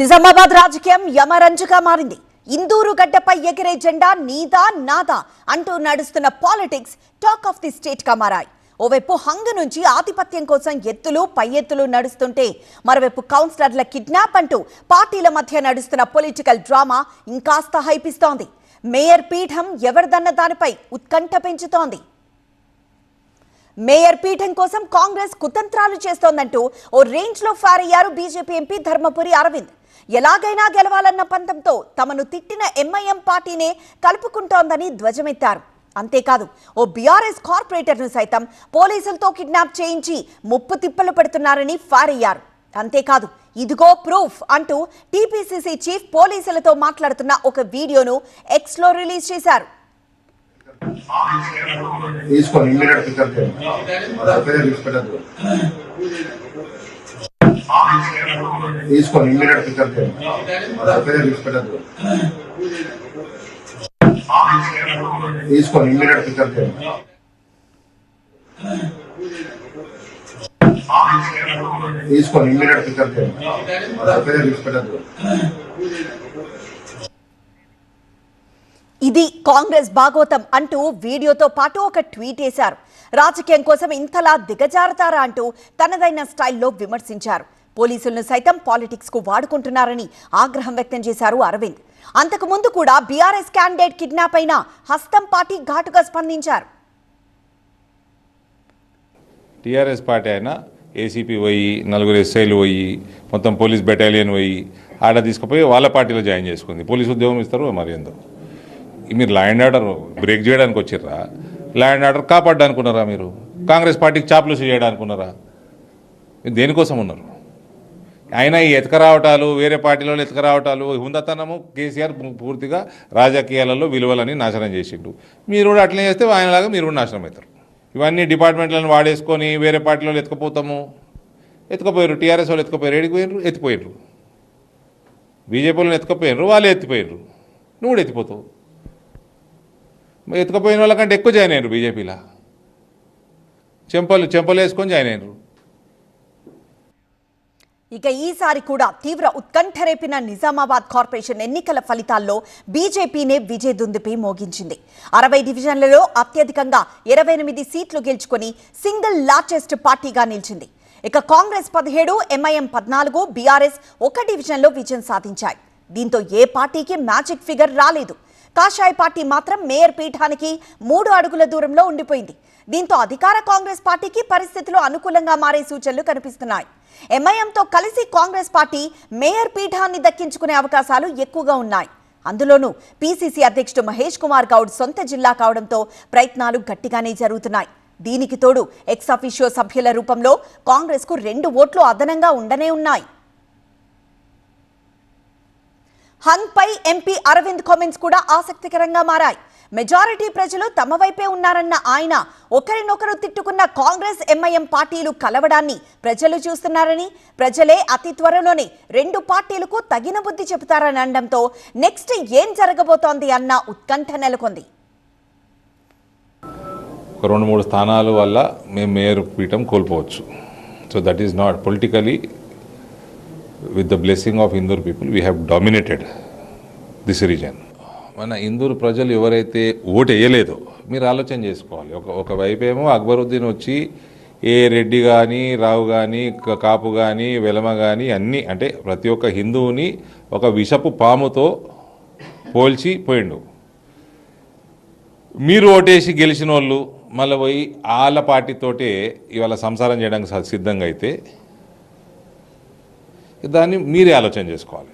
నిజామాబాద్ రాజకీయం యమరంజుగా మారింది. ఇందూరు గడ్డపై ఎగిరే జెండా నీదా నాదా అంటూ నడుస్తున్న politics talk of the state గా మారాయి. ఓవైపు హంగ్ నుంచి ఆధిపత్యం కోసం ఎత్తులు పై ఎత్తులు నడుస్తుంటే మరోవైపు కౌన్సిలర్ల కిడ్నాప్ అంటూ పార్టీల మధ్య నడుస్తున్న పొలిటికల్ డ్రామా ఇంకాస్త హైపిస్తోంది. మేయర్ పీఠం ఎవరిదన్న దానిపై ఉత్కంఠ పెంచుతోంది. మేయర్ పీఠం కోసం కాంగ్రెస్ కుతంత్రాలు చేస్తోందంటూ ఓ రేంజ్ లో ఫైర్ అయ్యారు బీజేపీ ఎంపీ ధర్మపురి అరవింద్. ఎలాగైనా గెలవాలన్న పంతంతో తమను తిట్టిన ఎంఐఎం పార్టీనే కలుపుకుంటోందని ధ్వజమెత్తారు. అంతేకాదు ఓ బీఆర్ఎస్ కార్పొరేటర్ను సైతం పోలీసులతో కిడ్నాప్ చేయించి ముప్పు తిప్పలు పెడుతున్నారని ఫైర్ అయ్యారు. అంతేకాదు ఇదిగో ప్రూఫ్ అంటూ టీపీసీసీ చీఫ్ పోలీసులతో మాట్లాడుతున్న ఒక వీడియోను ఎక్స్ లో రిలీజ్ చేశారు. ఇది కాంగ్రెస్ భాగోతం అంటూ వీడియోతో పాటు ఒక ట్వీట్ చేశారు. రాజకీయం కోసం ఇంతలా దిగజారుతారా అంటూ తనదైన స్టైల్లో విమర్శించారు. పోలీసులను సైతం పాలిటిక్స్ కు వాడుకుంటున్నారని ఆగ్రహం వ్యక్తం చేశారు అరవింద్. అంతకు ముందు కూడా బీఆర్ఎస్ క్యాండిడేట్ కిడ్నాప్ అయిన హస్తం పార్టీ ఘాటుగా స్పందించారు. టీఆర్ఎస్ పార్టీ అయినా ఏసీపీ పోయి 4 ఎస్ఐలు పోయి మొత్తం పోలీస్ బెటాలియన్ పోయి ఆడ తీసుకుపోయి వాళ్ళ పార్టీలో జాయిన్ చేసుకుంది. పోలీసు ఉద్యోగం ఇస్తారు మరి ఏందో. మీరు లా అండ్ ఆర్డర్ బ్రేక్ చేయడానికి వచ్చిర్రా? Law and order కాపాడడానుకున్నారా? మీరు కాంగ్రెస్ పార్టీకి చాప్లూసి చేయడానుకున్నారా? మీరు దేనికోసం ఉన్నారు? అయినా ఈ ఎతకరావటాలు, వేరే పార్టీలో ఎతకరావటాలు, హుందతనము కేసీఆర్ పూర్తిగా రాజకీయాలలో విలువలని నాశనం చేసిండు. మీరు కూడా అట్లనే చేస్తే ఆయనలాగా మీరు కూడా నాశనం అవుతారు. ఇవన్నీ డిపార్ట్మెంట్లను వాడేసుకొని వేరే పార్టీలో ఎత్తుకపోయారు. టీఆర్ఎస్ వాళ్ళు ఎత్తుకపోయారు. ఏడికి పోయినరు? ఎత్తిపోయినరు. బీజేపీ వాళ్ళని ఎత్తుకపోయినరు, వాళ్ళే ఎత్తిపోయినరు. నువ్వు కూడా ఎత్తిపోతావు. ఎత్తుకపోయిన వాళ్ళకంటే ఎక్కువ జాయిన్ అయినరు బీజేపీలో. చెంపలు వేసుకొని జాయిన్ అయినరు. ఇక ఈసారి కూడా తీవ్ర ఉత్కంఠ రేపిన నిజామాబాద్ కార్పొరేషన్ ఎన్నికల ఫలితాల్లో బీజేపీనే విజయ దుందుపి మోగించింది. 60 డివిజన్లలో అత్యధికంగా 28 సీట్లు గెలుచుకొని సింగిల్ లార్జెస్ట్ పార్టీగా నిలిచింది. ఇక కాంగ్రెస్ 17, ఎంఐఎం 14, బీఆర్ఎస్ 1 డివిజన్లో విజయం సాధించాయి. దీంతో ఏ పార్టీకి మ్యాజిక్ ఫిగర్ రాలేదు. కాషాయ పార్టీ మాత్రం మేయర్ పీఠానికి 3 అడుగుల దూరంలో ఉండిపోయింది. దీంతో అధికార కాంగ్రెస్ పార్టీకి పరిస్థితులు అనుకూలంగా మారే సూచనలు కనిపిస్తున్నాయి. ఎంఐఎంతో కలిసి కాంగ్రెస్ పార్టీ మేయర్ పీఠాన్ని దక్కించుకునే అవకాశాలు ఎక్కువగా ఉన్నాయి. అందులోనూ పీసీసీ అధ్యక్షుడు మహేష్ కుమార్ గౌడ్ సొంత జిల్లా కావడంతో ప్రయత్నాలు గట్టిగానే జరుగుతున్నాయి. దీనికి తోడు ఎక్స్ అఫీషియో సభ్యుల రూపంలో కాంగ్రెస్ కు 2 ఓట్లు అదనంగా ఉండనే ఉన్నాయి. హంగ్ పై ఎంపీ అరవింద్ కామెంట్స్ కూడా ఆసక్తికరంగా మారాయి. మెజారిటీ ప్రజలు తమ వైపే ఉన్నారన్న ఆయన ఒకరినొకరు తిట్టుకున్న కాంగ్రెస్ ఎంఐఎం పార్టీలు కలవడాన్ని ప్రజలు చూస్తున్నారని, ప్రజలే అతి త్వరలోనే 2 పార్టీలకు తగిన బుద్ధి చెబుతారని అనడంతో నెక్స్ట్ ఏం జరగబోతోంది అన్న ఉత్కంఠ నెలకొంది. 2-3 స్థానాల వల్ల మేము మేయర్ పీఠం కోల్పోవచ్చు. So that is not politically. with the blessing of Indur people, we have dominated this region. మన ఇందూరు ప్రజలు ఎవరైతే ఓటు వేయలేదో మీరు ఆలోచన చేసుకోవాలి. ఒకవైపు ఏమో అక్బరుద్దీన్ వచ్చి ఏ రెడ్డి కానీ, రావు కానీ, కాపు కానీ, వెలమ కానీ అన్నీ అంటే ప్రతి ఒక్క హిందువుని ఒక విషపు పాముతో పోల్చి పోయిండు. మీరు ఓటేసి గెలిచిన వాళ్ళు మళ్ళీ పోయి వాళ్ళ పార్టీతోటే ఇవాళ సంసారం చేయడానికి సిద్ధంగా అయితే దాన్ని మీరే ఆలోచన చేసుకోవాలి.